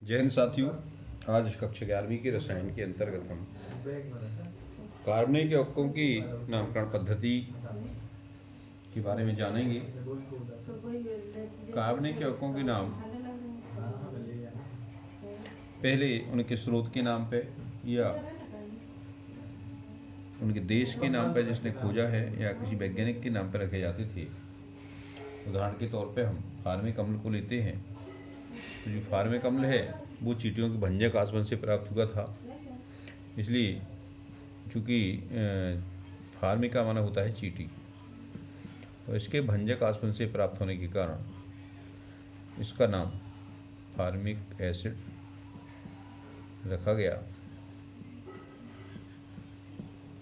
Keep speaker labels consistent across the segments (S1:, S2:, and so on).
S1: जय हिंद साथियों। आज कक्षा 11वीं के रसायन के अंतर्गत हम कार्बनिक यौगिकों की नामकरण पद्धति के बारे में जानेंगे। कार्बनिक यौगिकों के नाम पहले उनके स्रोत के नाम पे या उनके देश के नाम पे जिसने खोजा है या किसी वैज्ञानिक के नाम पे रखे जाते थे। उदाहरण के तौर पे हम फार्मिक अम्ल को लेते हैं। तो जो फार्मिक अम्ल है वो चींटियों के भंजक आसवन से प्राप्त हुआ था। इसलिए चूँकि फार्मिका माना होता है चींटी, तो इसके भंजक आसवन से प्राप्त होने के कारण इसका नाम फार्मिक एसिड रखा गया।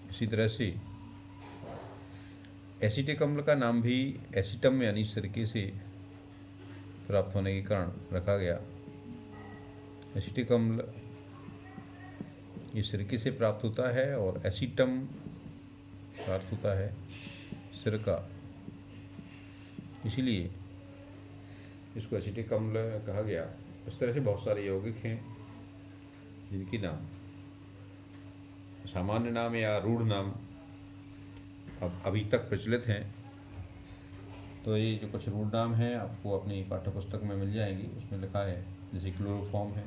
S1: इसी तरह से एसिटिक अम्ल का नाम भी एसिटम यानी सिरके से प्राप्त होने के कारण रखा गया। एसिटिक अम्ल ये सिरके से प्राप्त होता है और एसिटम का अर्थ होता है सिरका, इसीलिए इसको एसिटिक अम्ल कहा गया। इस तरह से बहुत सारे यौगिक हैं जिनकी नाम सामान्य नाम या रूढ़ नाम अब अभी तक प्रचलित हैं। तो ये जो कुछ रूढ़ नाम हैं आपको अपनी पाठ्यपुस्तक में मिल जाएंगी। उसमें लिखा है जैसे क्लोरोफॉर्म है,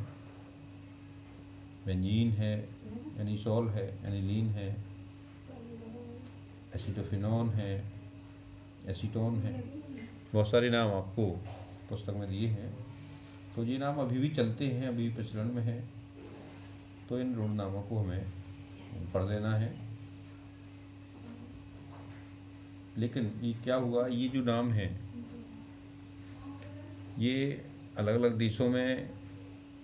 S1: बेंजीन है, एनिसोल है, एनिलीन है, एसिटोफिनोन है, एसीटोन है। बहुत सारे नाम आपको पुस्तक में दिए हैं। तो ये नाम अभी भी चलते हैं, अभी भी प्रचलन में है। तो इन रूढ़ नामों को हमें पढ़ लेना है। लेकिन ये क्या हुआ, ये जो नाम है ये अलग अलग देशों में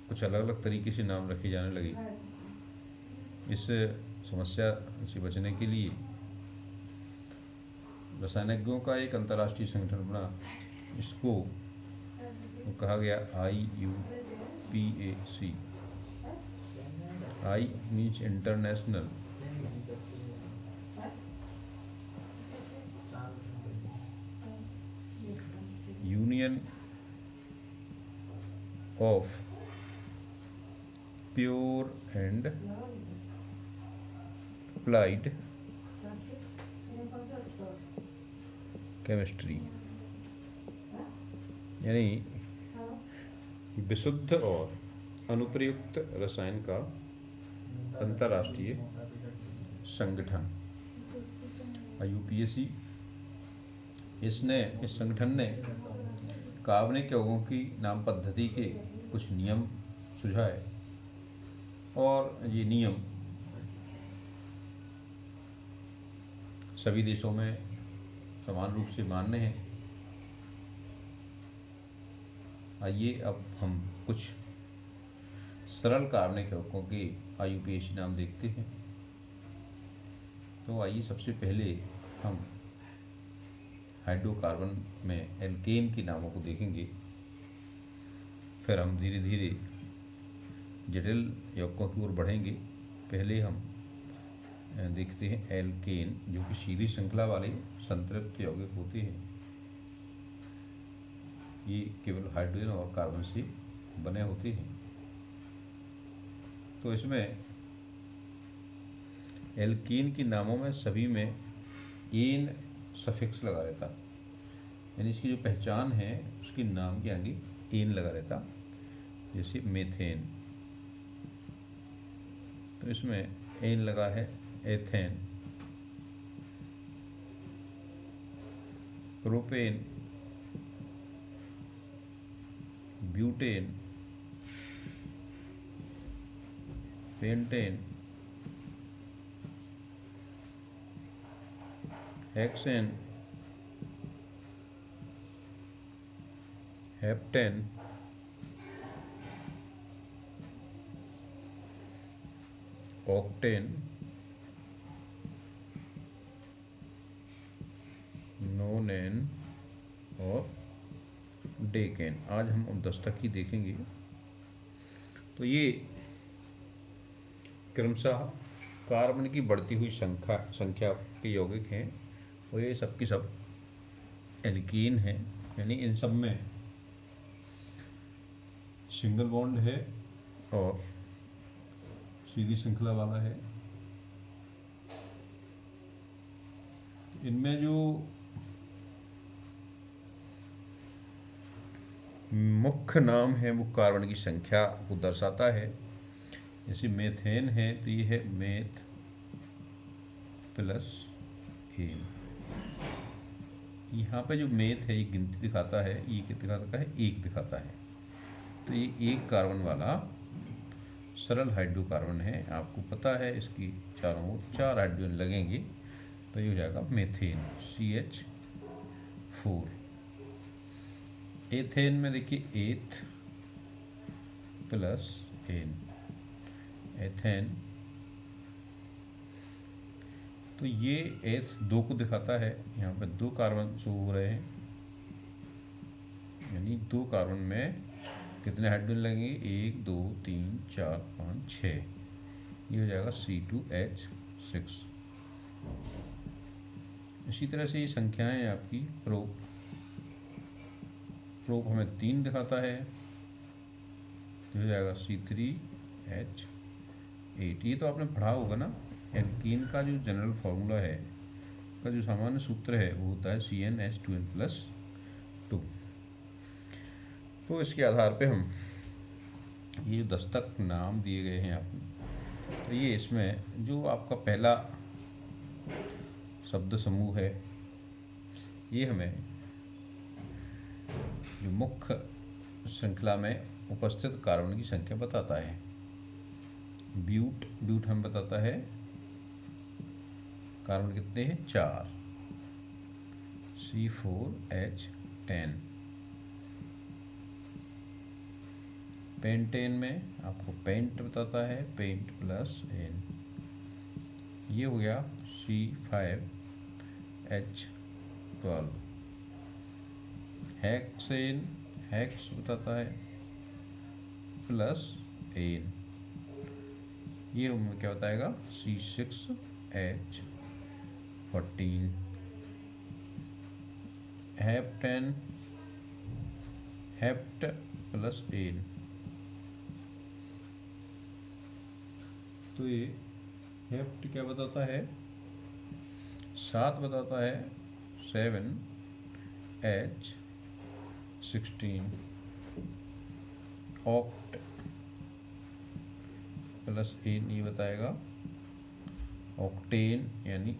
S1: कुछ अलग अलग तरीके से नाम रखे जाने लगे। इस समस्या से बचने के लिए रसायनज्ञों का एक अंतर्राष्ट्रीय संगठन बना। इसको कहा गया IUPAC। I means international union of pure and applied chemistry, यानी विशुद्ध और अनुप्रयुक्त रसायन का अंतर्राष्ट्रीय संगठन IUPAC। इस संगठन ने कार्बनिक यौगिकों की नाम पद्धति के कुछ नियम सुझाए और ये नियम सभी देशों में समान रूप से मान्य हैं। आइए अब हम कुछ सरल कार्बनिक यौगिकों के IUPAC नाम देखते हैं। तो आइए सबसे पहले हम हाइड्रोकार्बन में एल्केन के नामों को देखेंगे। फिर हम धीरे धीरे जटिल यौगिकों की ओर बढ़ेंगे। पहले हम देखते हैं एल्केन, जो कि सीधी श्रृंखला वाले संतृप्त यौगिक होते हैं। ये केवल हाइड्रोजन और कार्बन से बने होते हैं। तो इसमें एल्कीन के नामों में सभी में एन सफिक्स लगा रहता, यानी इसकी जो पहचान है उसके नाम के आगे एन लगा रहता। जैसे मेथेन, तो इसमें एन लगा है ethane. Propane, butane, pentane, hexane, heptane, octane, नोनेन और डेकेन। आज हम अब 10 तक ही देखेंगे। तो ये क्रमशः कार्बन की बढ़ती हुई संख्या के यौगिक हैं और ये सब की सब एल्कीन है, यानी इन सब में सिंगल बॉन्ड है और सीधी श्रृंखला वाला है। इनमें जो मुख्य नाम है वो कार्बन की संख्या को दर्शाता है। जैसे मेथेन है तो ये है मेथ प्लस एन। यहाँ पे जो मेथ है ये गिनती दिखाता है, ये कितना दिखाता है, एक दिखाता है। तो ये एक कार्बन वाला सरल हाइड्रोकार्बन है। आपको पता है इसकी चारों ओर 4 हाइड्रोजन लगेंगे तो ये हो जाएगा मेथेन CH4। एथेन में देखिए एथ प्लस एन, एथेन। तो ये एथ 2 को दिखाता है। यहाँ पे 2 कार्बन शो हो रहे हैं, यानी 2 कार्बन में कितने हाइड्रोजन लगेंगे, 1 2 3 4 5 6। ये हो जाएगा C2H6। इसी तरह से ये संख्याएं आपकी प्रोप हमें 3 दिखाता है, तो हो जाएगा C3H8। ये तो आपने पढ़ा होगा ना, एल्कीन का जो जनरल फार्मूला है, का जो सामान्य सूत्र है वो होता है CnH2n+2। तो इसके आधार पे हम ये 10 तक नाम दिए गए हैं आपको, तो ये इसमें जो आपका पहला शब्द समूह है ये हमें जो मुख्य श्रृंखला में उपस्थित कार्बन की संख्या बताता है। ब्यूट हमें बताता है कार्बन कितने हैं, 4, C4H10। पेंटेन में आपको पेंट बताता है, पेंट प्लस एन। ये हो गया C5H12। हेक्सेन हेक्स बताता है प्लस एन। ये हमें क्या बताएगा, C6H14। Heptane hept plus n. तो ये हेप्ट क्या बताता है, 7 बताता है, 7H16। ऑक्ट प्लस एन ये बताएगा ऑक्टेन, यानी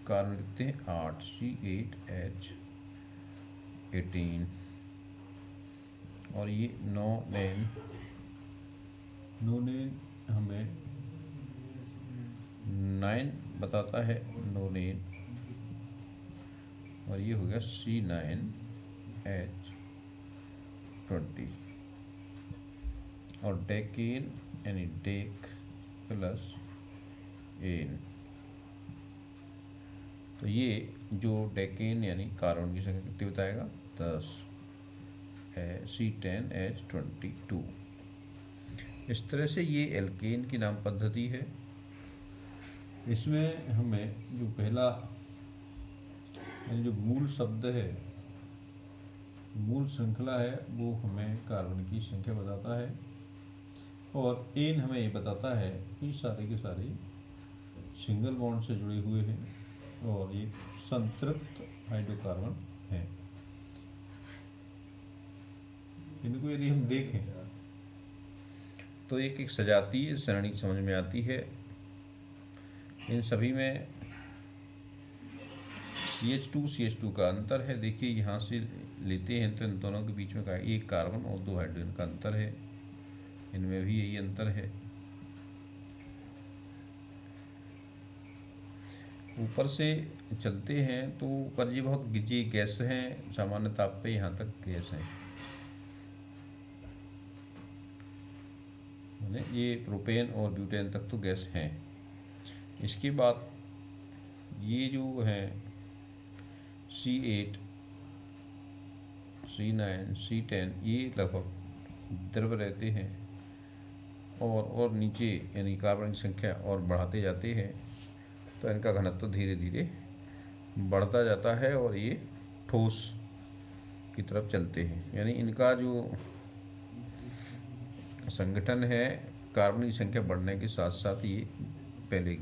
S1: कार्बन लिखते हैं 8, C8H18। और ये नोनेन हमें 9 बताता है, नोनेन। और ये हो गया C9H20। और डेकेन यानी डेक प्लस एन। तो ये जो डेकेन यानी कार्बन की संख्या कितनी बताएगा, 10 है, C10H22। इस तरह से ये एल्केन की नाम पद्धति है। इसमें हमें जो पहला जो मूल शब्द है, मूल श्रृंखला है, वो हमें कार्बन की संख्या बताता है। और एन हमें ये बताता है कि सारे के सारे सिंगल बॉन्ड से जुड़े हुए हैं और ये संतृप्त हाइड्रोकार्बन हैं। इनको यदि हम देखें तो एक एक सजातीय सरणी समझ में आती है। इन सभी में CH2 का अंतर है। देखिए यहाँ से लेते हैं तो इन दोनों के बीच में का एक कार्बन और 2 हाइड्रोजन का अंतर है, इनमें भी यही अंतर है। ऊपर से चलते हैं तो ऊपर जी बहुत गिजी गैस हैं, सामान्य ताप पे यहाँ तक गैस हैं। ये प्रोपेन और ब्यूटेन तक तो गैस हैं। इसके बाद ये जो है C8 C9 C10 ये लगभग द्रव रहते हैं और नीचे यानी कार्बन की संख्या और बढ़ाते जाते हैं, तो इनका घनत्व धीरे धीरे बढ़ता जाता है और ये ठोस की तरफ चलते हैं। यानी इनका जो संगठन है कार्बन की संख्या बढ़ने के साथ साथ ये पहले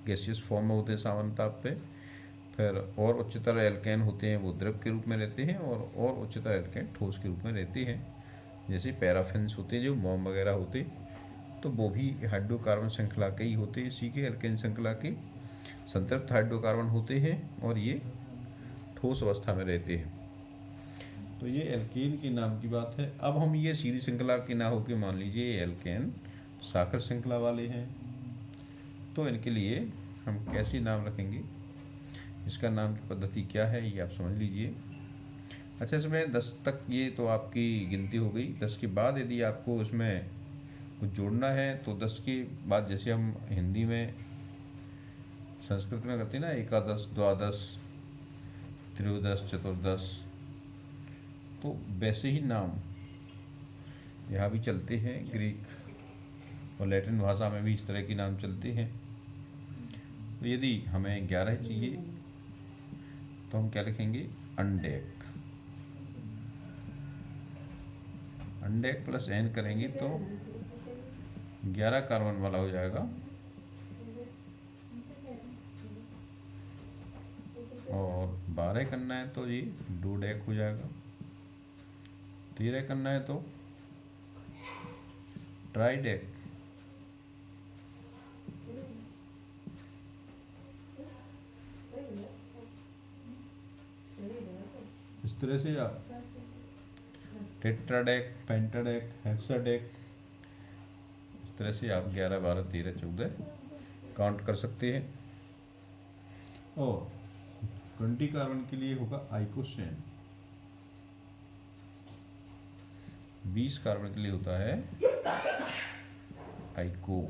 S1: गैसियस फॉर्म में होते हैं सामान्य ताप पे, फिर और उच्चतर एल्केन होते हैं वो द्रव के रूप में रहते हैं, और उच्चतर एल्केन ठोस के रूप में रहते हैं। जैसे पैराफिन्स होते हैं जो मोम वगैरह होते, तो वो भी हाइड्रोकार्बन श्रृंखला के ही होते हैं, इसी के एल्केन श्रृंखला के संतृप्त हाइड्रोकार्बन होते हैं, और ये ठोस अवस्था में रहते हैं। तो ये एल्केन के नाम की बात है। अब हम ये सीधी श्रृंखला के ना होकर मान लीजिए एल्केन साकर श्रृंखला वाले हैं, तो इनके लिए हम कैसे नाम रखेंगे, इसका नाम की पद्धति क्या है ये आप समझ लीजिए। अच्छा, इसमें 10 तक ये तो आपकी गिनती हो गई। 10 के बाद यदि आपको इसमें कुछ जोड़ना है तो 10 के बाद जैसे हम हिंदी में संस्कृत में करते हैं ना, एकादश, द्वादश, त्रयोदश, चतुर्दश, तो वैसे ही नाम यहाँ भी चलते हैं। ग्रीक और लैटिन भाषा में भी इस तरह के नाम चलते हैं। तो यदि हमें 11 चाहिए तो हम क्या लिखेंगे, अंडेक। अंडेक प्लस एन करेंगे तो 11 कार्बन वाला हो जाएगा, और 12 करना है तो ये डोडेक हो जाएगा, 13 करना है तो ट्राइडेक। इस तरह से आप टेट्राडेक, पेंटाडेक, हेक्साडेक, इस तरह से आप 11, 12, 13, 14 काउंट कर सकते हैं। और 20 कार्बन के लिए होगा आइकोसेन, 20 कार्बन के लिए होता है आइको।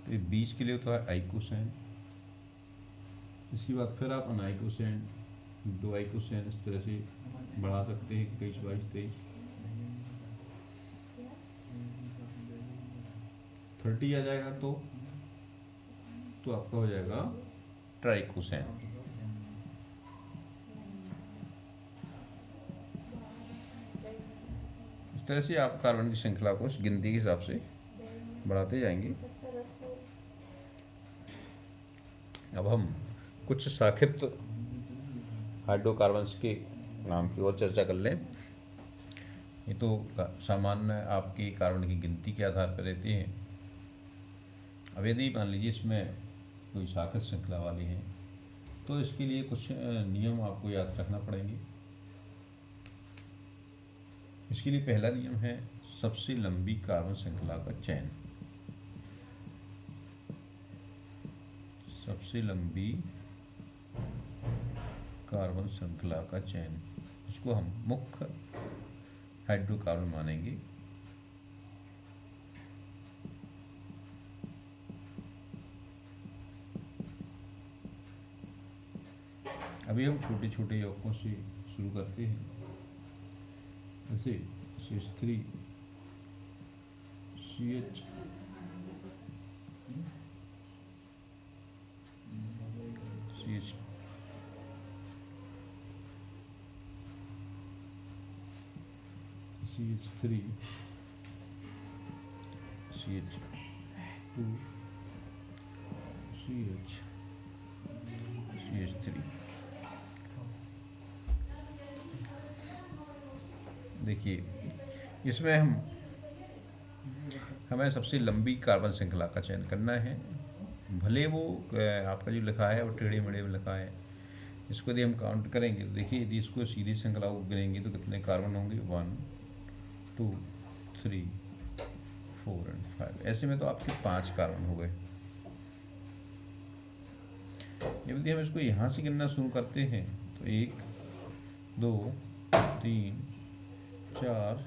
S1: तो ये 20 के लिए होता है आइकोसेन। इसके बाद फिर आप अनाइकोसेन, 2 आइकोसेन, इस तरह से बढ़ा सकते हैं, 21, 22, 23, 30 आ जाएगा तो आपका हो जाएगा ट्राइकोसेन। इस तरह से आप कार्बन की श्रृंखला को इस गिनती के हिसाब से बढ़ाते जाएंगे। अब हम कुछ शाखित हाइड्रोकार्बन्स के नाम की ओर चर्चा कर लें। ये तो सामान्य आपकी कार्बन की गिनती के आधार पर रहते हैं। अब यदि मान लीजिए इसमें कोई शाखित श्रृंखला वाली है तो इसके लिए कुछ नियम आपको याद रखना पड़ेंगे। इसके लिए पहला नियम है सबसे लंबी कार्बन श्रृंखला का चयन। सबसे लंबी कार्बन श्रृंखला का चयन, इसको हम मुख्य हाइड्रोकार्बन मानेंगे। अभी हम छोटे छोटे यौगिकों से शुरू करते हैं, जैसे CH3, CH, CH, CH3, CH2, CH, CH3। देखिए इसमें हमें सबसे लंबी कार्बन श्रृंखला का चयन करना है। भले वो आपका जो लिखा है वो टेढ़े मेढ़े में लिखा है, इसको यदि हम काउंट करेंगे तो देखिए यदि इसको सीधी श्रृंखला को गिनेंगे तो कितने कार्बन होंगे, 1, 2, 3, 4 एंड 5। ऐसे में तो आपके 5 कार्बन हो गए। यदि हम इसको यहाँ से गिनना शुरू करते हैं तो 1, 2, 3, 4,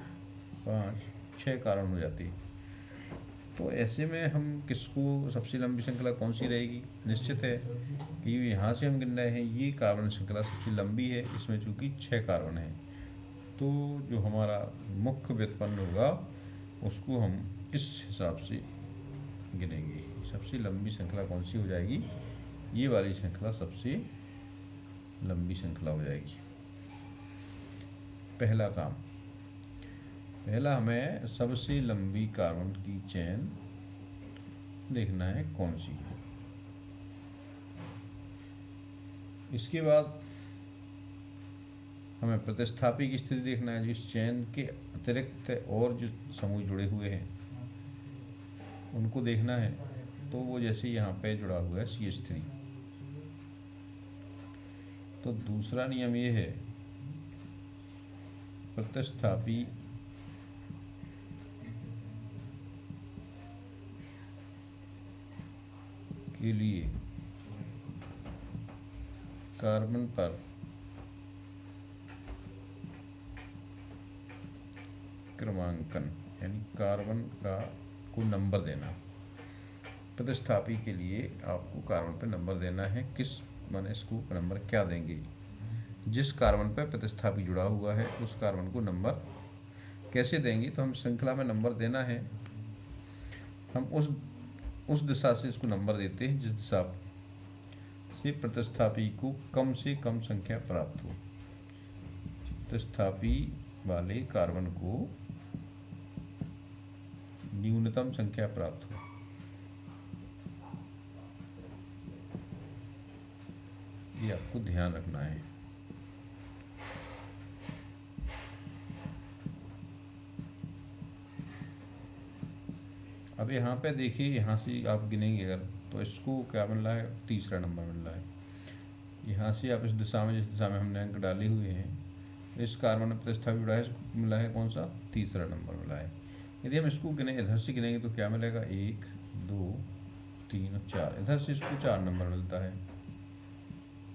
S1: 5, 6 कार्बन हो जाती है। तो ऐसे में हम किसको, सबसे लंबी श्रृंखला कौन सी रहेगी? निश्चित है कि यहाँ से हम गिन रहे हैं ये कार्बन श्रृंखला सबसे लंबी है, इसमें चूँकि 6 कार्बन है। तो जो हमारा मुख्य व्युत्पन्न होगा उसको हम इस हिसाब से गिनेंगे। सबसे लंबी श्रृंखला कौन सी हो जाएगी? ये वाली श्रृंखला सबसे लंबी श्रृंखला हो जाएगी। पहला काम, पहला हमें सबसे लंबी कार्बन की चेन देखना है कौन सी है। इसके बाद हमें प्रतिस्थापी की स्थिति देखना है, जिस चेन के अतिरिक्त और जो समूह जुड़े हुए हैं उनको देखना है। तो वो जैसे यहाँ पे जुड़ा हुआ है CH3, तो दूसरा नियम ये है, प्रतिस्थापी के लिए कार्बन पर क्रमांकन, यानी कार्बन को नंबर देना। प्रतिस्थापी के लिए आपको कार्बन पर नंबर देना है। किस माने इसको नंबर क्या देंगे? जिस कार्बन पर प्रतिस्थापी जुड़ा हुआ है उस कार्बन को नंबर कैसे देंगे? तो हम श्रृंखला में नंबर देना है, हम उस दिशा से इसको नंबर देते हैं जिस दिशा से प्रतिस्थापी को कम से कम संख्या प्राप्त हो। प्रतिस्थापी वाले कार्बन को न्यूनतम संख्या प्राप्त हो। ये आपको ध्यान रखना है। अब यहाँ पे देखिए, यहाँ से आप गिनेंगे अगर तो इसको क्या मिल रहा है? तीसरा नंबर मिल रहा है। यहाँ से आप इस दिशा में, जिस दिशा में हमने अंक डाले हुए हैं, इस कार्बन में प्रतिस्थापी जुड़ा है, इसको मिला है कौन सा? तीसरा नंबर मिला है। यदि हम इसको गिने, इधर से गिनेंगे तो क्या मिलेगा? 1 2 3 और 4। इधर से इसको 4 नंबर मिलता है।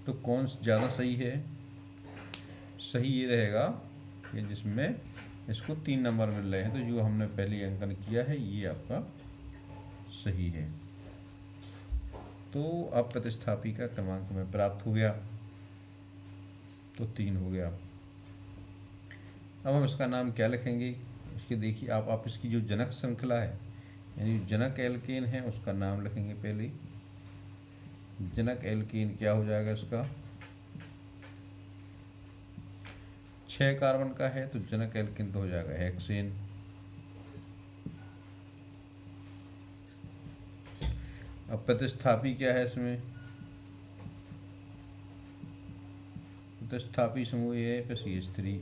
S1: तो कौन ज़्यादा सही है? सही ये रहेगा कि जिसमें इसको 3 नंबर मिल रहे हैं। तो जो हमने पहले अंकन किया है ये आपका सही है। तो अब प्रतिस्थापी का क्रमांक हमें प्राप्त हो गया, तो 3 हो गया। अब हम इसका नाम क्या लिखेंगे? इसके देखिए आप इसकी जो जनक श्रृंखला है, यानी जनक एल्केन है, उसका नाम लिखेंगे पहले। जनक एल्केन क्या हो जाएगा इसका? 6 कार्बन का है तो जनक एल्केन तो हो जाएगा हेक्सेन। अब प्रतिस्थापी क्या है इसमें? प्रतिस्थापी समूह ये है CH3।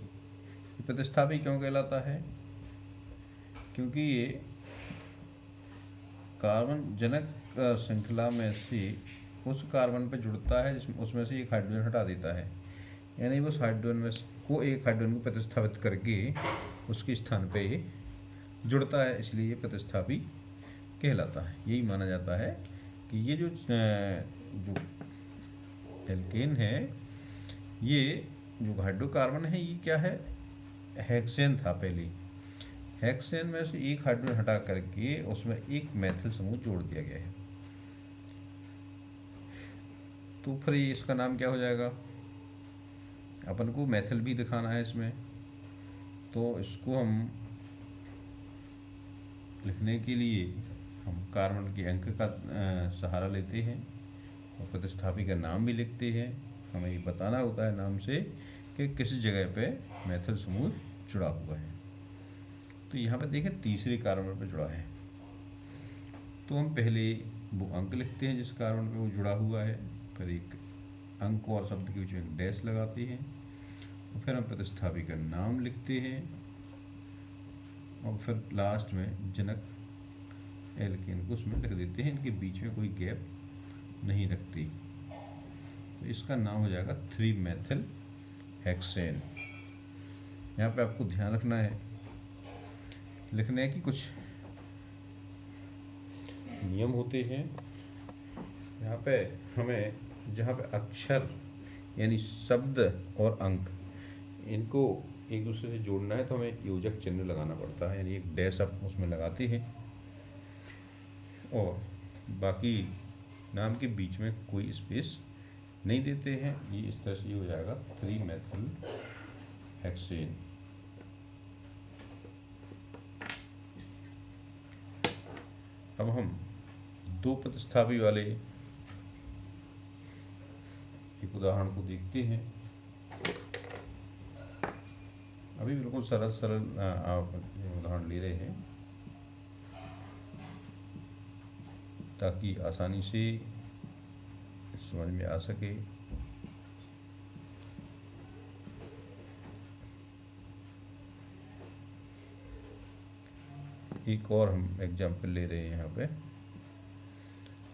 S1: प्रतिस्थापी क्यों कहलाता है? क्योंकि ये कार्बन जनक श्रृंखला में से उस कार्बन पर जुड़ता है जिसमें उसमें से एक हाइड्रोजन हटा देता है, यानी उस हाइड्रोजन में को एक हाइड्रोजन को प्रतिस्थापित करके उसके स्थान पे जुड़ता है, इसलिए ये प्रतिस्थापी कहलाता है। यही माना जाता है कि ये जो एल्केन है, ये जो हाइड्रोकार्बन है, ये क्या है? हेक्सेन था पहले। हेक्सेन में से एक हाइड्रोजन हटा करके उसमें एक मैथिल समूह जोड़ दिया गया है। तो फिर इसका नाम क्या हो जाएगा? अपन को मैथिल भी दिखाना है इसमें, तो इसको हम लिखने के लिए हम कार्बन के अंक का सहारा लेते हैं और प्रतिस्थापी का नाम भी लिखते हैं। हमें ये बताना होता है नाम से कि किस जगह पे मैथिल समूह जुड़ा हुआ है। तो यहाँ पे देखें तीसरे कार्बन पे जुड़ा है, तो हम पहले वो अंक लिखते हैं जिस कार्बन पे वो जुड़ा हुआ है, फिर एक अंक और शब्द के बीच में एक डैश लगाते हैं, और फिर हम प्रतिस्थापी का नाम लिखते हैं, और फिर लास्ट में जनक एल्केन को उसमें लिख देते हैं। इनके बीच में कोई गैप नहीं रखती, तो इसका नाम हो जाएगा 3 मैथिल हेक्सेन। यहाँ पे आपको ध्यान रखना है, लिखने की कुछ नियम होते हैं। यहाँ पे हमें जहाँ पे अक्षर यानी शब्द और अंक इनको एक दूसरे से जोड़ना है तो हमें योजक चिन्ह लगाना पड़ता है, यानी एक डैश आप उसमें लगाते हैं और बाकी नाम के बीच में कोई स्पेस नहीं देते हैं। ये इस तरह से हो जाएगा 3 मैथिल हेक्सेन। अब हम 2 प्रतिस्थापी वाले एक उदाहरण को देखते हैं। अभी बिल्कुल सरल सरल आप उदाहरण ले रहे हैं ताकि आसानी से समझ में आ सके। एक और हम एग्जाम्पल ले रहे हैं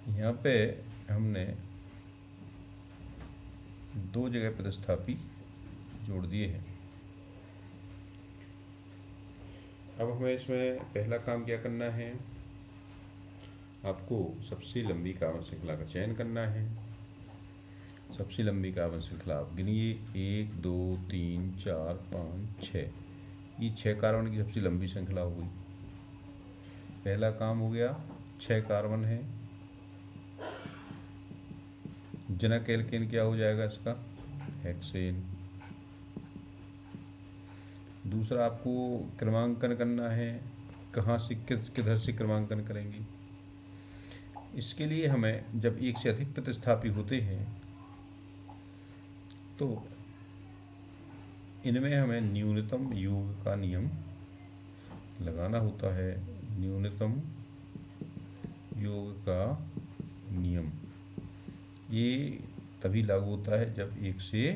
S1: यहाँ पे हमने दो जगह प्रतिस्थापी जोड़ दिए हैं। अब हमें इसमें पहला काम क्या करना है, आपको सबसे लंबी कार्बन श्रृंखला का चयन करना है। सबसे लंबी कार्बन श्रृंखला आप गिनिए, 1 2 3 4 5 6, ये 6 कार्बन की सबसे लंबी श्रृंखला हो गई। पहला काम हो गया, 6 कार्बन है। जनक एल्केन क्या हो जाएगा इसका, हेक्सेन। दूसरा आपको क्रमांकन करना है, कहाँ से किधर से क्रमांकन करेंगे। इसके लिए हमें जब एक से अधिक प्रतिस्थापी होते हैं तो इनमें हमें न्यूनतम योग का नियम लगाना होता है। न्यूनतम योग का नियम ये तभी लागू होता है जब एक से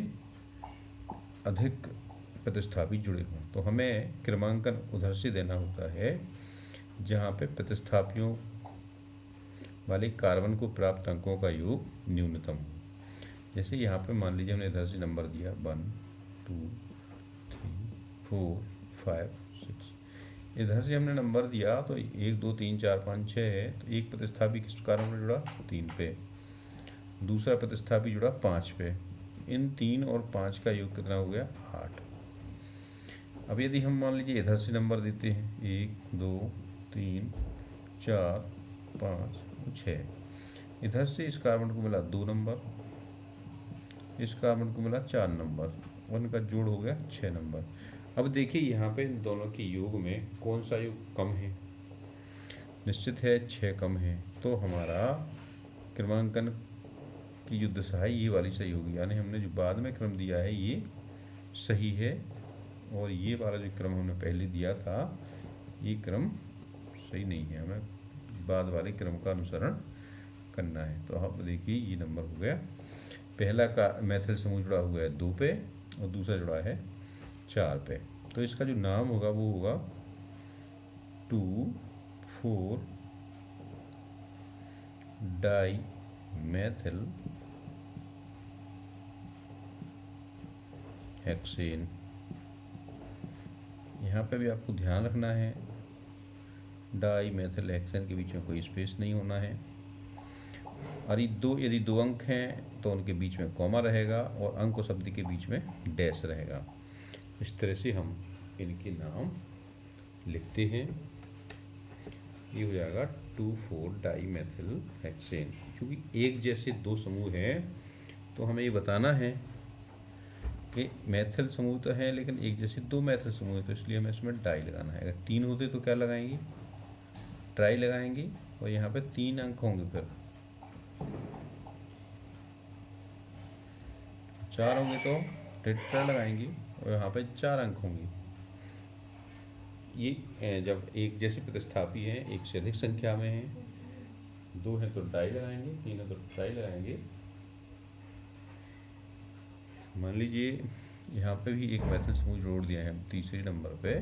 S1: अधिक प्रतिस्थापी जुड़े हों। तो हमें क्रमांकन उधर से देना होता है जहाँ पे प्रतिस्थापियों वाले कार्बन को प्राप्त अंकों का योग न्यूनतम हो। जैसे यहाँ पे मान लीजिए हमने इधर से नंबर दिया 1 2 3 4 5 6, इधर से हमने नंबर दिया तो 1 2 3 4 5 6 है, तो एक प्रतिस्थापी किस कार्बन में जुड़ा, 3 पे। दूसरा प्रतिस्थापी जुड़ा 5 पे। इन 3 और 5 का योग कितना हो गया, 8। अब यदि हम मान लीजिए इधर से नंबर देते हैं 1 2 3 4 5 6, इधर से इस कार्बन को मिला 2 नंबर, इस कार्बन को मिला 4 नंबर, उनका जोड़ हो गया 6 नंबर। अब देखिए यहाँ पे इन दोनों के योग में कौन सा योग कम है, निश्चित है 6 कम है। तो हमारा क्रमांकन की जो दिशा है ये वाली सही होगी, यानी हमने जो बाद में क्रम दिया है ये सही है, और ये वाला जो क्रम हमने पहले दिया था ये क्रम सही नहीं है, हमें बाद वाले क्रम का अनुसरण करना है। तो आप देखिए ये नंबर हो गया, पहला का मैथिल समूह जुड़ा हुआ है 2 पे और दूसरा जुड़ा है 4 पे। तो इसका जो नाम होगा वो होगा 2,4 डाई मैथिल हेक्सेन। यहाँ पे भी आपको ध्यान रखना है डाई मैथिल हेक्सेन के बीच में कोई स्पेस नहीं होना है, और यदि दो अंक हैं तो उनके बीच में कॉमा रहेगा और अंक और शब्द के बीच में डैश रहेगा। इस तरह से हम इनके नाम लिखते हैं। ये हो जाएगा 2,4 डाई मैथिल हेक्सेन। क्योंकि एक जैसे दो समूह हैं तो हमें ये बताना है कि मैथिल समूह तो है लेकिन एक जैसे दो मैथिल समूह है, तो इसलिए हमें इसमें डाई लगाना है। अगर 3 होते तो क्या लगाएंगे, ट्राई लगाएंगे, और यहाँ पे 3 अंक होंगे, फिर 4 होंगे तो टेट्रा लगाएंगे और यहाँ पे 4 अंक होंगे। ये जब एक जैसे प्रतिस्थापी हैं, एक से अधिक संख्या में हैं, 2 हैं तो डाई लगाएंगे, 3 है तो ट्राई लगाएंगे। मान लीजिए यहाँ पे भी एक मैथिल समूह जोड़ दिया है हम तीसरे नंबर पे,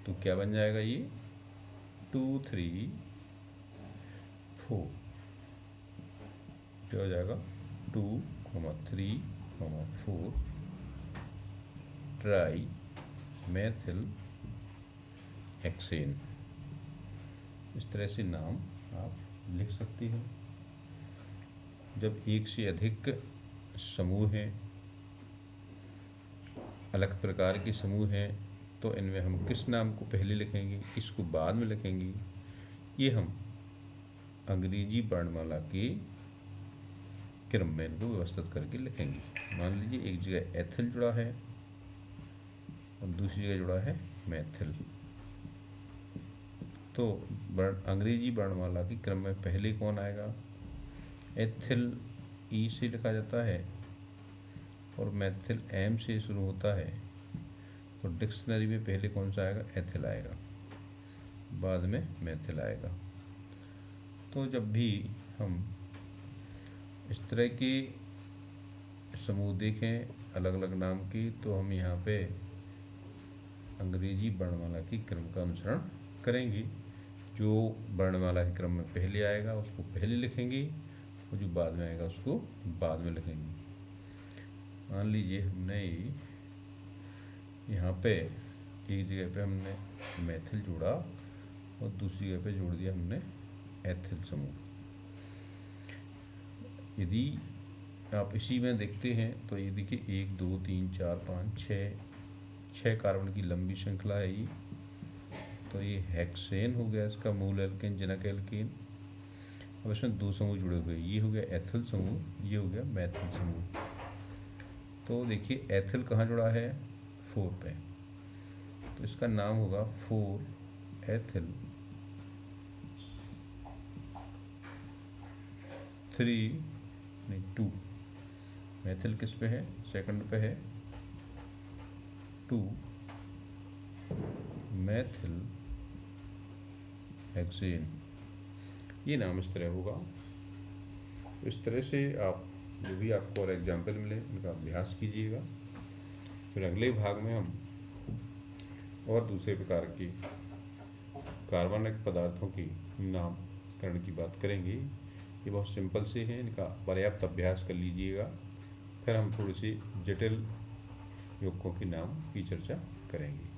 S1: तो क्या बन जाएगा ये 2 3 4, क्या हो जाएगा 2 3 4 ट्राई मैथिल हेक्सेन। इस तरह से नाम आप लिख सकते हैं। जब एक से अधिक समूह हैं, अलग प्रकार के समूह हैं, तो इनमें हम किस नाम को पहले लिखेंगे, किसको बाद में लिखेंगे, ये हम अंग्रेजी वर्णमाला के क्रम में इनको व्यवस्थित करके लिखेंगे। मान लीजिए एक जगह एथिल जुड़ा है और दूसरी जगह जुड़ा है मैथिल, तो अंग्रेजी वर्णमाला के क्रम में पहले कौन आएगा, एथिल ई से लिखा जाता है, और मेथिल एम से शुरू होता है तो डिक्शनरी में पहले कौन सा आएगा? एथिल आएगा, बाद में मेथिल आएगा। तो जब भी हम इस तरह के समूह देखें अलग अलग नाम की, तो हम यहाँ पे अंग्रेजी वर्णमाला की क्रम का अनुसरण करेंगे। जो वर्णमाला के क्रम में पहले आएगा उसको पहले लिखेंगे और जो बाद में आएगा उसको बाद में लिखेंगे। मान लीजिए हमने यहाँ पे एक जगह पे हमने मेथिल जोड़ा और दूसरी जगह पे जोड़ दिया हमने एथिल समूह। यदि आप इसी में देखते हैं तो ये देखिए 1 2 3 4 5 6 कार्बन की लंबी श्रृंखला है ये। तो ये हेक्सेन हो गया इसका मूल एल्केन जनक एल्केन। अब इसमें 2 समूह जुड़े हुए, ये हो गया एथिल समूह, ये हो गया मेथिल समूह। तो देखिए एथिल कहाँ जुड़ा है? 4 पे, तो इसका नाम होगा 4 एथिल 3 नहीं 2। मेथिल किस पे है? सेकंड पे है। 2 मेथिल हेक्सेन, ये नाम इस तरह होगा। इस तरह से आप जो भी आपको और एग्जाम्पल मिले उनका अभ्यास कीजिएगा। फिर अगले भाग में हम और दूसरे प्रकार के कार्बनिक पदार्थों की नामकरण की बात करेंगे। ये बहुत सिंपल से हैं, इनका पर्याप्त अभ्यास कर लीजिएगा। फिर हम थोड़ी सी जटिल यौगिकों के नाम की चर्चा करेंगे।